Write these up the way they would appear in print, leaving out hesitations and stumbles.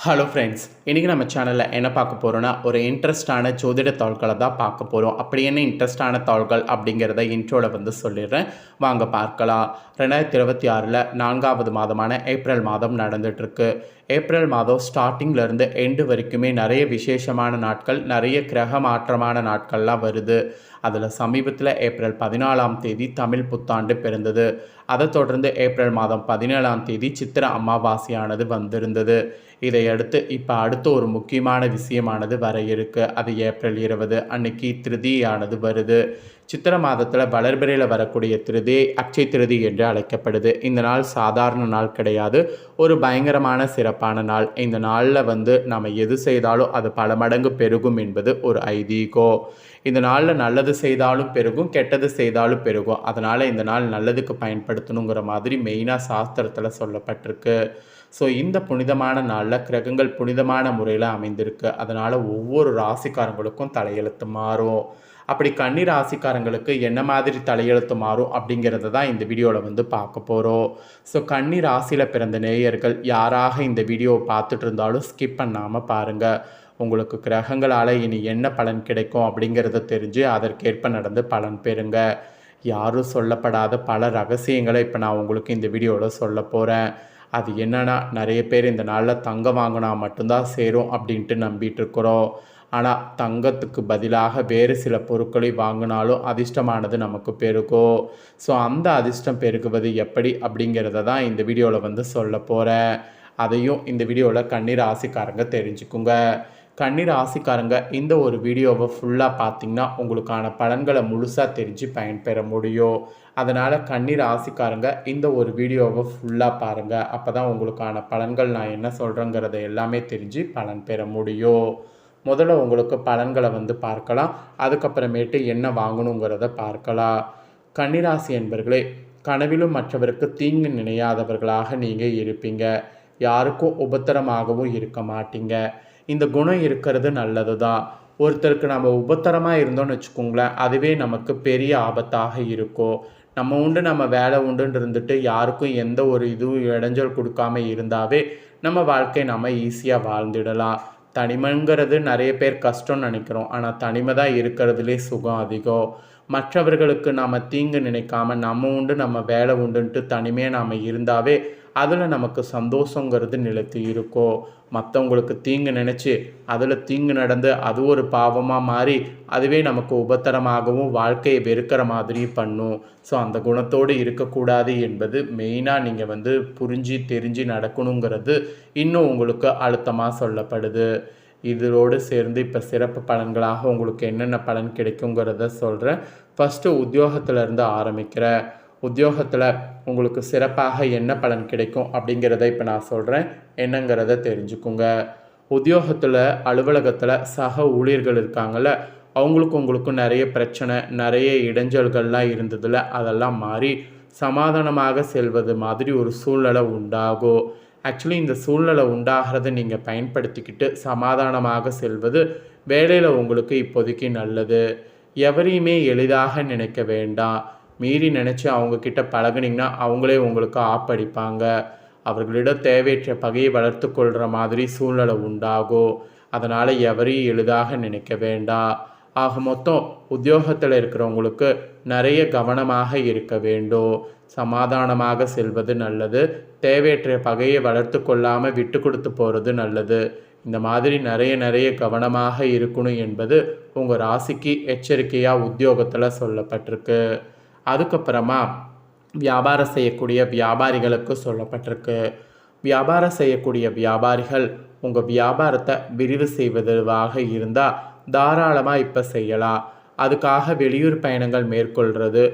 Hello friends, இன்றைக்கி நம்ம சேனலில் என்ன பார்க்க போகிறோன்னா ஒரு இன்ட்ரெஸ்டான ஜோதிட தாள்களை தான் பார்க்க போகிறோம். அப்படி என்ன இன்ட்ரெஸ்டான தாள்கள் அப்படிங்கிறத இன்ட்ரோவில் சொல்லிடுறேன், வாங்க பார்க்கலாம். 2026 4வது மாதமான ஏப்ரல் மாதம் நடந்துகிட்ருக்கு. ஏப்ரல் மாதம் ஸ்டார்டிங்லேருந்து எண்டு வரைக்குமே நிறைய விசேஷமான நாட்கள், நிறைய கிரக மாற்றமான நாட்கள்லாம் வருது. அதில் சமீபத்தில் ஏப்ரல் 14ஆம் தேதி தமிழ் புத்தாண்டு பிறந்தது. அதை தொடர்ந்து ஏப்ரல் மாதம் 17ஆம் தேதி சித்திரை அமாவாசையானது வந்திருந்தது. இதையடுத்து இப்போ அடுத்த ஒரு முக்கியமான விஷயமானது வர இருக்கு. அது ஏப்ரல் 20 அன்னைக்கு திருதியானது வருது. சித்திரை மாதத்தில் வளர்பிறையில் வரக்கூடிய திருதி அக்ஷய திருதி என்று அழைக்கப்படுது. இந்த நாள் சாதாரண நாள் கிடையாது, ஒரு பயங்கரமான சிறப்பான நாள். இந்த நாளில் நம்ம எது செய்தாலும் அது பல மடங்கு பெருகும் என்பது ஒரு ஐதீகம். இந்த நாளில் நல்லது செய்தாலும் பெருகும், கெட்டது செய்தாலும் பெருகும். அதனால் இந்த நாள் நல்லதுக்கு பயன்படுத்தணுங்கிற மாதிரி மெயினாக சாஸ்திரத்தில் சொல்லப்பட்டிருக்கு. ஸோ இந்த புனிதமான நாளில் கிரகங்கள் புனிதமான முறையில் அமைந்திருக்கு. அதனால் ஒவ்வொரு ராசிக்காரங்களுக்கும் தலையெழுத்து மாறும். அப்படி கன்னி ராசிக்காரங்களுக்கு என்ன மாதிரி தலையெழுத்து மாறும் அப்படிங்கிறத தான் இந்த வீடியோவில் பார்க்க போகிறோம். ஸோ கன்னி ராசியில் பிறந்த நேயர்கள் யாராக இந்த வீடியோவை பார்த்துட்டு இருந்தாலும் ஸ்கிப் பண்ணாமல் பாருங்கள். உங்களுக்கு கிரகங்களால் இனி என்ன பலன் கிடைக்கும் அப்படிங்கிறத தெரிஞ்சு அதற்கேற்ப நடந்து பலன் பெறுங்க. யாரும் சொல்லப்படாத பல ரகசியங்களை இப்போ நான் உங்களுக்கு இந்த வீடியோவில் சொல்ல போகிறேன். அது என்னென்னா, நிறைய பேர் இந்த நாளில் தங்கம் வாங்கினா மட்டும்தான் சேரும் அப்படின்ட்டு நம்பிட்டு இருக்கிறோம். ஆனால் தங்கத்துக்கு பதிலாக வேறு சில பொருட்களை வாங்கினாலும் அதிர்ஷ்டமானது நமக்கு பெருகும். ஸோ அந்த அதிர்ஷ்டம் பெருகுவது எப்படி அப்படிங்கிறத தான் இந்த வீடியோவில் சொல்ல போகிறேன். அதையும் இந்த வீடியோவில் கன்னி ராசிக்காரங்க தெரிஞ்சுக்குங்க. கன்னி ராசிக்காரங்க இந்த ஒரு வீடியோவை ஃபுல்லாக பார்த்திங்கன்னா உங்களுக்கான பலன்களை முழுசாக தெரிஞ்சு பயன்பெற முடியும். அதனால் கன்னி ராசிக்காரங்க இந்த ஒரு வீடியோவை ஃபுல்லாக பாருங்கள். அப்போ தான் உங்களுக்கான பலன்கள் நான் என்ன சொல்கிறேங்கிறத எல்லாமே தெரிஞ்சு பலன் பெற முடியும். முதல்ல உங்களுக்கு பலன்களை பார்க்கலாம், அதுக்கப்புறமேட்டு என்ன வாங்கணுங்கிறத பார்க்கலாம். கன்னிராசி என்பர்களே, கனவிலும் மற்றவருக்கு தீங்கு நினையாதவர்களாக நீங்கள் இருப்பீங்க. யாருக்கும் உபத்திரமாகவும் இருக்க மாட்டீங்க. இந்த குணம் இருக்கிறது நல்லது தான். ஒருத்தருக்கு நம்ம உபத்திரமாக இருந்தோம்னு வச்சுக்கோங்களேன், அதுவே நமக்கு பெரிய ஆபத்தாக இருக்கும். நம்ம உண்டு நம்ம வேலை உண்டுன்னு இருந்துட்டு யாருக்கும் எந்த ஒரு இதுவும் இடைஞ்சல் கொடுக்காம இருந்தாவே நம்ம வாழ்க்கை நம்ம ஈஸியாக வாழ்ந்துடலாம். தனிமைங்கிறது நிறைய பேர் கஷ்டம்னு நினைக்கிறோம், ஆனால் தனிமை தான் இருக்கிறதுலே சுகம் அதிகம். மற்றவர்களுக்கு நாம் தீங்கு நினைக்காம நம்ம உண்டு நம்ம வேலை உண்டுன்ட்டு தனிமையாக நாம் இருந்தாவே அதில் நமக்கு சந்தோஷங்கிறது நிலைத்து இருக்கும். மற்றவங்களுக்கு தீங்கு நினச்சி அதில் தீங்கு நடந்து அது ஒரு பாவமாக மாறி அதுவே நமக்கு உபத்திரமாகவும் வாழ்க்கையை வெறுக்கிற மாதிரியும் பண்ணும். ஸோ அந்த குணத்தோடு இருக்கக்கூடாது என்பது மெயினாக நீங்கள் புரிஞ்சு தெரிஞ்சு நடக்கணுங்கிறது இன்னும் உங்களுக்கு அழுத்தமாக சொல்லப்படுது. இதோடு சேர்ந்து இப்போ சிறப்பு பலன்களாக உங்களுக்கு என்னென்ன பலன் கிடைக்குங்கிறத சொல்கிறேன். ஃபஸ்ட்டு உத்தியோகத்திலேருந்து ஆரம்பிக்கிறேன். உத்தியோகத்தில் உங்களுக்கு சிறப்பாக என்ன பலன் கிடைக்கும் அப்படிங்கிறத இப்போ நான் சொல்கிறேன், என்னங்கிறத தெரிஞ்சுக்குங்க. உத்தியோகத்தில் அலுவலகத்தில் சக ஊழியர்கள் இருக்காங்கள்ல, அவங்களுக்கும் உங்களுக்கும் நிறைய பிரச்சனை, நிறைய இடைஞ்சல்கள்லாம் இருந்ததில் அதெல்லாம் மாறி சமாதானமாக செல்வது மாதிரி ஒரு சூழ்நிலை உண்டாகும். ஆக்சுவலி இந்த சூழ்நிலை உண்டாகிறத நீங்கள் பயன்படுத்திக்கிட்டு சமாதானமாக செல்வது வேலையில் உங்களுக்கு இப்போதைக்கு நல்லது. எவரையுமே எளிதாக நினைக்க வேண்டாம். மீறி நினச்சி அவங்கக்கிட்ட பழகுனிங்கன்னா அவங்களே உங்களுக்கு ஆப்படிப்பாங்க. அவர்களிடம் தேவையற்ற பகையை வளர்த்து கொள்கிற மாதிரி சூழ்நிலை உண்டாகும். அதனால் எவரையும் எளிதாக நினைக்க வேண்டாம். ஆக மொத்தம் உத்தியோகத்தில் இருக்கிறவங்களுக்கு நிறைய கவனமாக இருக்க வேண்டும். சமாதானமாக செல்வது நல்லது. தேவையற்ற பகையை வளர்த்து கொள்ளாமல் விட்டு கொடுத்து போகிறது நல்லது. இந்த மாதிரி நிறைய கவனமாக இருக்கணும் என்பது உங்கள் ராசிக்கு எச்சரிக்கையாக உத்தியோகத்தில் சொல்லப்பட்டிருக்கு. அதுக்கப்புறமா வியாபாரம் செய்யக்கூடிய வியாபாரிகளுக்கு சொல்லப்பட்டிருக்கு. வியாபாரம் செய்யக்கூடிய வியாபாரிகள் உங்கள் வியாபாரத்தை விரிவு செய்வதாக இருந்தால் தாராளமாக இப்போ செய்யலாம். அதுக்காக வெளியூர் பயணங்கள் மேற்கொள்கிறது,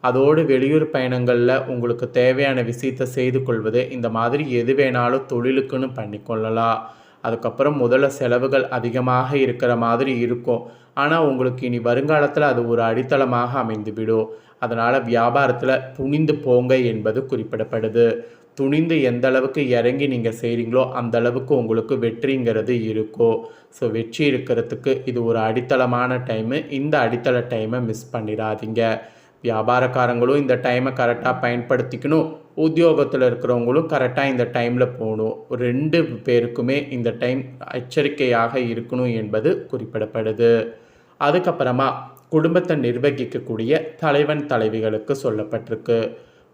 அதோடு வெளியூர் பயணங்களில் உங்களுக்கு தேவையான விஷயத்தை செய்து கொள்வது, இந்த மாதிரி எது வேணாலும் தொழிலுக்குன்னு பண்ணிக்கொள்ளலாம். அதுக்கப்புறம் முதல்ல செலவுகள் அதிகமாக இருக்கிற மாதிரி இருக்கும், ஆனால் உங்களுக்கு இனி வருங்காலத்தில் அது ஒரு அடித்தளமாக அமைந்துவிடும். அதனால் வியாபாரத்தில் துணிந்து போங்க என்பது குறிப்பிடப்படுது. துணிந்து எந்த அளவுக்கு இறங்கி நீங்கள் செய்கிறீங்களோ அந்த அளவுக்கு உங்களுக்கு வெற்றிங்கிறது இருக்கும். ஸோ வெற்றி இருக்கிறதுக்கு இது ஒரு அடித்தளமான டைமு. இந்த அடித்தள டைமை மிஸ் பண்ணிடாதீங்க. வியாபாரக்காரங்களும் இந்த டைமை கரெக்டாக பயன்படுத்திக்கணும். உத்தியோகத்தில் இருக்கிறவங்களும் கரெக்டாக இந்த டைமில் போகணும். 2 பேருக்குமே இந்த டைம் எச்சரிக்கையாக இருக்கணும் என்பது குறிப்பிடப்படுது. அதுக்கப்புறமா குடும்பத்தை நிர்வகிக்கக்கூடிய தலைவன் தலைவிகளுக்கு சொல்லப்பட்டிருக்கு.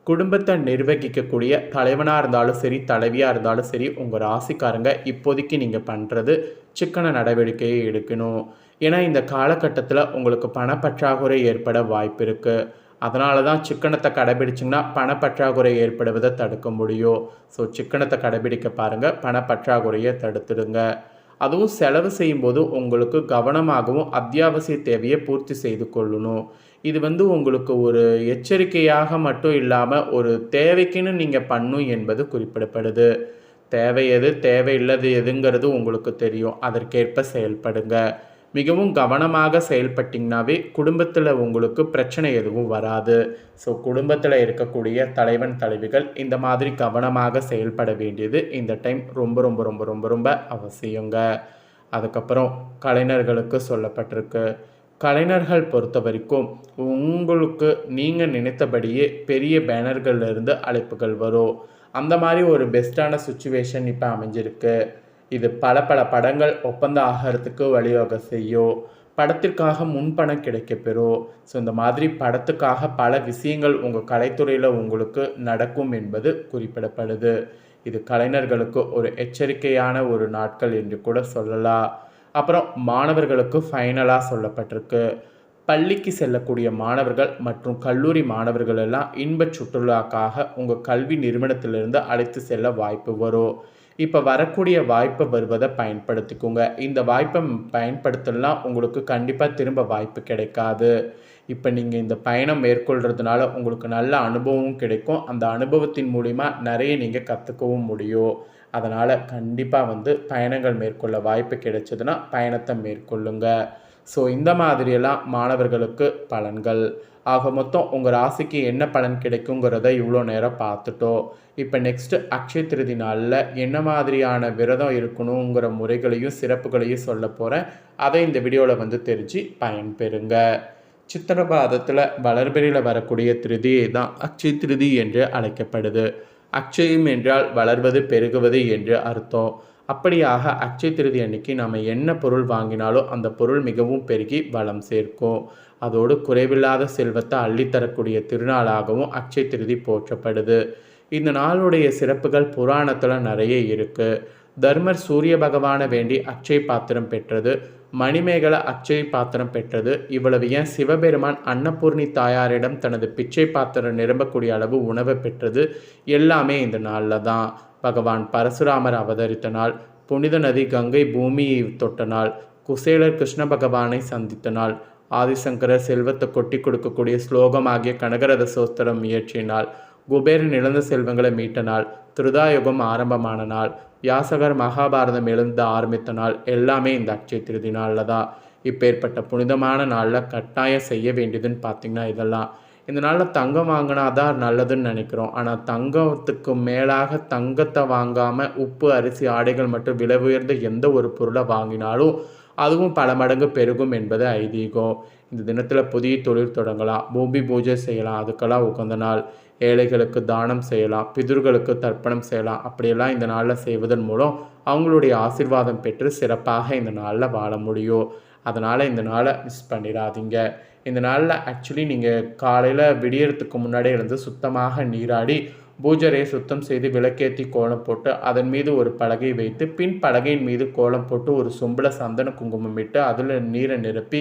குடும்பத்தை நிர்வகிக்கக்கூடிய தலைவனாக இருந்தாலும் சரி, தலைவியாக இருந்தாலும் சரி, உங்கள் ராசிக்காரங்க இப்போதைக்கு நீங்கள் பண்ணுறது சிக்கன நடவடிக்கையை எடுக்கணும். ஏன்னா இந்த காலகட்டத்தில் உங்களுக்கு பணப்பற்றாக்குறை ஏற்பட வாய்ப்பு இருக்குது. அதனால தான் சிக்கனத்தை கடைபிடிச்சிங்கன்னா பணப்பற்றாக்குறை ஏற்படுவதை தடுக்க முடியும். ஸோ சிக்கனத்தை கடைபிடிக்க பாருங்கள், பணப்பற்றாக்குறையை தடுத்துடுங்க. அதுவும் செலவு செய்யும்போது உங்களுக்கு கவனமாகவும் அத்தியாவசிய தேவையை பூர்த்தி செய்து கொள்ளணும். இது உங்களுக்கு ஒரு எச்சரிக்கையாக மட்டும் இல்லாமல் ஒரு தேவைக்குன்னு நீங்கள் பண்ணும் என்பது குறிப்பிடப்படுது. தேவை எது தேவையில்லது எதுங்கிறது உங்களுக்கு தெரியும். அதற்கேற்ப செயல்படுங்க. மிகவும் கவனமாக செயல்பட்டிங்கனாவே குடும்பத்தில் உங்களுக்கு பிரச்சனை எதுவும் வராது. ஸோ குடும்பத்தில் இருக்கக்கூடிய தலைவன் தலைவிகள் இந்த மாதிரி கவனமாக செயல்பட வேண்டியது இந்த டைம் ரொம்ப ரொம்ப ரொம்ப ரொம்ப ரொம்ப அவசியங்க. அதுக்கப்புறம் கலைஞர்களுக்கு சொல்லப்பட்டிருக்கு. கலைஞர்கள் பொறுத்த வரைக்கும் உங்களுக்கு நீங்கள் நினைத்தபடியே பெரிய பேனர்கள்லேருந்து அழைப்புகள் வரும். அந்த மாதிரி ஒரு பெஸ்ட்டான சுச்சுவேஷன் இப்போ அமைஞ்சிருக்கு. இது பல பல படங்கள் ஒப்பந்தம் ஆகிறதுக்கு வழிவகை செய்யும். படத்திற்காக முன்பணம் கிடைக்கப்பெறும். ஸோ இந்த மாதிரி படத்துக்காக பல விஷயங்கள் உங்கள் கலைத்துறையில் உங்களுக்கு நடக்கும் என்பது குறிப்பிடப்படுது. இது கலைஞர்களுக்கு ஒரு எச்சரிக்கையான ஒரு நாட்கள் என்று கூட சொல்லலாம். அப்புறம் மாணவர்களுக்கு ஃபைனலாக சொல்லப்பட்டிருக்கு. பள்ளிக்கு செல்லக்கூடிய மாணவர்கள் மற்றும் கல்லூரி மாணவர்கள் எல்லாம் இன்பச் சுற்றுலாக்காக உங்கள் கல்வி நிறுவனத்திலிருந்து அழைத்து செல்ல வாய்ப்பு வரும். இப்போ வரக்கூடிய வாய்ப்பை வருவதை பயன்படுத்திக்கோங்க. இந்த வாய்ப்பை பயன்படுத்தலாம் உங்களுக்கு கண்டிப்பாக திரும்ப வாய்ப்பு கிடைக்காது. இப்போ நீங்கள் இந்த பயணம் மேற்கொள்கிறதுனால உங்களுக்கு நல்ல அனுபவமும் கிடைக்கும். அந்த அனுபவத்தின் மூலிமா நிறைய நீங்கள் கற்றுக்கவும் முடியும். அதனால் கண்டிப்பாக பயணங்கள் மேற்கொள்ள வாய்ப்பு கிடைச்சதுன்னா பயணத்தை மேற்கொள்ளுங்க. ஸோ இந்த மாதிரியெல்லாம் மாணவர்களுக்கு பலன்கள். ஆக மொத்தம் உங்கள் ராசிக்கு என்ன பலன் கிடைக்குங்கிறத இவ்வளோ நேரம் பார்த்துட்டோம். இப்போ நெக்ஸ்ட்டு அக்ஷய திருதி நாளில் என்ன மாதிரியான விரதம் இருக்கணுங்கிற முறைகளையும் சிறப்புகளையும் சொல்ல போகிறேன். அதை இந்த வீடியோவில் தெரிஞ்சு பயன்பெறுங்க. சித்திரபாதத்தில் வளர்பிறையில் வரக்கூடிய திருதியை தான் அக்ஷய திருதி என்று அழைக்கப்படுது. அக்ஷயம் என்றால் வளர்வது பெருகுவது என்று அர்த்தம். அப்படியாக அக்ஷய திருதி அன்னைக்கு நம்ம என்ன பொருள் வாங்கினாலும் அந்த பொருள் மிகவும் பெருகி வளம் சேர்க்கும். அதோடு குறைவில்லாத செல்வத்தை அள்ளித்தரக்கூடிய திருநாளாகவும் அக்ஷய திருதி போற்றப்படுது. இந்த நாளுடைய சிறப்புகள் புராணத்தில் நிறைய இருக்குது. தர்மர் சூரிய பகவானை வேண்டி அக்ஷய பாத்திரம் பெற்றது. மணிமேகலை அக்ஷய பாத்திரம் பெற்றது. இவ்வளவு ஏன் சிவபெருமான் அன்னபூர்ணி தாயாரிடம் தனது பிச்சை பாத்திரம் நிரம்பக்கூடிய அளவு உணவை பெற்றது எல்லாமே இந்த நாளில் தான். பகவான் பரசுராமர் அவதரித்த நாள், புனித நதி கங்கை பூமியை தொட்ட நாள், குசேலர் கிருஷ்ண பகவானை சந்தித்த நாள், ஆதிசங்கரர் செல்வத்தை கொட்டி கொடுக்கக்கூடிய ஸ்லோகமாகிய கனகரத சோஸ்திரம் இயற்றிய நாள், குபேரன் இழந்த செல்வங்களை மீட்ட நாள், திருதாயுகம் ஆரம்பமான நாள், வியாசகர் மகாபாரதம் எழுந்து ஆரம்பித்த நாள் எல்லாமே இந்த அக்ஷய திருதி நாளில் தான். இப்பேற்பட்ட புனிதமான நாளில் கட்டாயம் செய்ய வேண்டியதுன்னு பார்த்திங்கன்னா இதெல்லாம். இந்த நாளில் தங்கம் வாங்கினா தான் நல்லதுன்னு நினைக்கிறோம். ஆனால் தங்கத்துக்கு மேலாக தங்கத்தை வாங்காமல் உப்பு அரிசி ஆடைகள் மட்டும் விலை உயர்ந்த எந்த ஒரு பொருளை வாங்கினாலும் அதுவும் பல மடங்கு பெருகும் என்பது ஐதீகம். இந்த தினத்தில் புதிய தொழில் தொடங்கலாம், பூமி பூஜை செய்யலாம், அதுக்கெல்லாம் உகந்த நாள். ஏழைகளுக்கு தானம் செய்யலாம், பிதுர்களுக்கு தர்ப்பணம் செய்யலாம். அப்படியெல்லாம் இந்த நாளில் செய்வதன் மூலம் அவங்களுடைய ஆசீர்வாதம் பெற்று சிறப்பாக இந்த நாளில் வாழ முடியும். அதனால் இந்த நாளை மிஸ் பண்ணிடாதீங்க. இந்த நாளில் ஆக்சுவலி நீங்கள் காலையில் விடியறதுக்கு முன்னாடி எழுந்து சுத்தமாக நீராடி பூஜரையை சுத்தம் செய்து விளக்கேற்றி கோலம் போட்டு அதன் மீது ஒரு பலகை வைத்து பின் பலகையின் மீது கோலம் போட்டு ஒரு சொம்பில் சந்தன குங்குமம் இட்டு அதில் நீரை நிரப்பி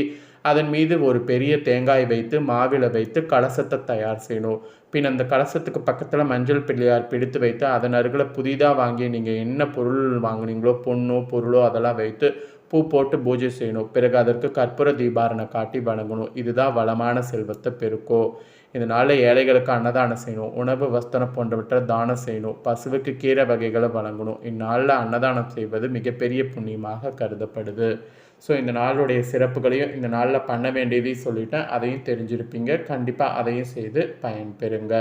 அதன் மீது ஒரு பெரிய தேங்காய் வைத்து மாவில வைத்து கலசத்தை தயார் செய்யணும். பின் அந்த கலசத்துக்கு பக்கத்தில் மஞ்சள் பிள்ளையார் பிடித்து வைத்து அதன் அருகில் புதிதாக வாங்கி நீங்கள் என்ன பொருள் வாங்கினீங்களோ பொண்ணோ பொருளோ அதெல்லாம் வைத்து பூ போட்டு பூஜை செய்யணும். பிறகு அதற்கு கற்பூர தீபாரணை காட்டி வணங்கணும். இதுதான் வளமான செல்வத்தை பெருக்கும். இதனால் ஏழைகளுக்கு அன்னதானம் செய்யணும், உணவு வஸ்திரம் போன்றவற்றை தானம் செய்யணும், பசுவுக்கு கீரை வகைகளை வழங்கணும். இந்நாளில் அன்னதானம் செய்வது மிகப்பெரிய புண்ணியமாக கருதப்படுது. ஸோ இந்த நாளுடைய சிறப்புகளையும் இந்த நாளில் பண்ண வேண்டியதையும் சொல்லிட்டேன், அதையும் தெரிஞ்சிருப்பீங்க. கண்டிப்பாக அதையும் செய்து பயன்பெறுங்க.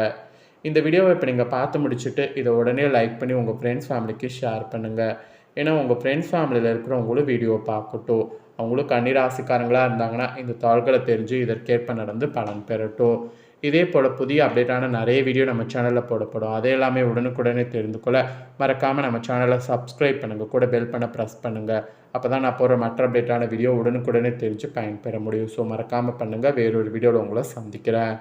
இந்த வீடியோவை இப்போ நீங்கள் பார்த்து முடிச்சுட்டு இதை உடனே லைக் பண்ணி உங்கள் ஃப்ரெண்ட்ஸ் ஃபேமிலிக்கு ஷேர் பண்ணுங்கள். ஏன்னா உங்கள் ஃப்ரெண்ட்ஸ் ஃபேமிலியில் இருக்கிறவங்களும் வீடியோவை பார்க்கட்டும். அவங்களும் கன்னிராசிக்காரங்களாக இருந்தாங்கன்னா இந்த தாள்களை தெரிஞ்சு இதற்கேற்ப நடந்து பலன் பெறட்டும். இதே போல் புதிய அப்டேட்டான நிறைய வீடியோ நம்ம சேனலில் போடப்படும். அதை எல்லாமே உடனுக்குடனே தெரிந்து கொள்ள மறக்காமல் நம்ம சேனலை சப்ஸ்கிரைப் பண்ணுங்கள், கூட பெல் பண்ண ப்ரெஸ் பண்ணுங்கள். அப்போ தான் நான் போகிற மற்ற அப்டேட்டான வீடியோ உடனுக்குடனே தெரிஞ்சு பயன்பெற முடியும். ஸோ மறக்காமல் பண்ணுங்கள். வேறொரு வீடியோவில் உங்களை சந்திக்கிறேன்.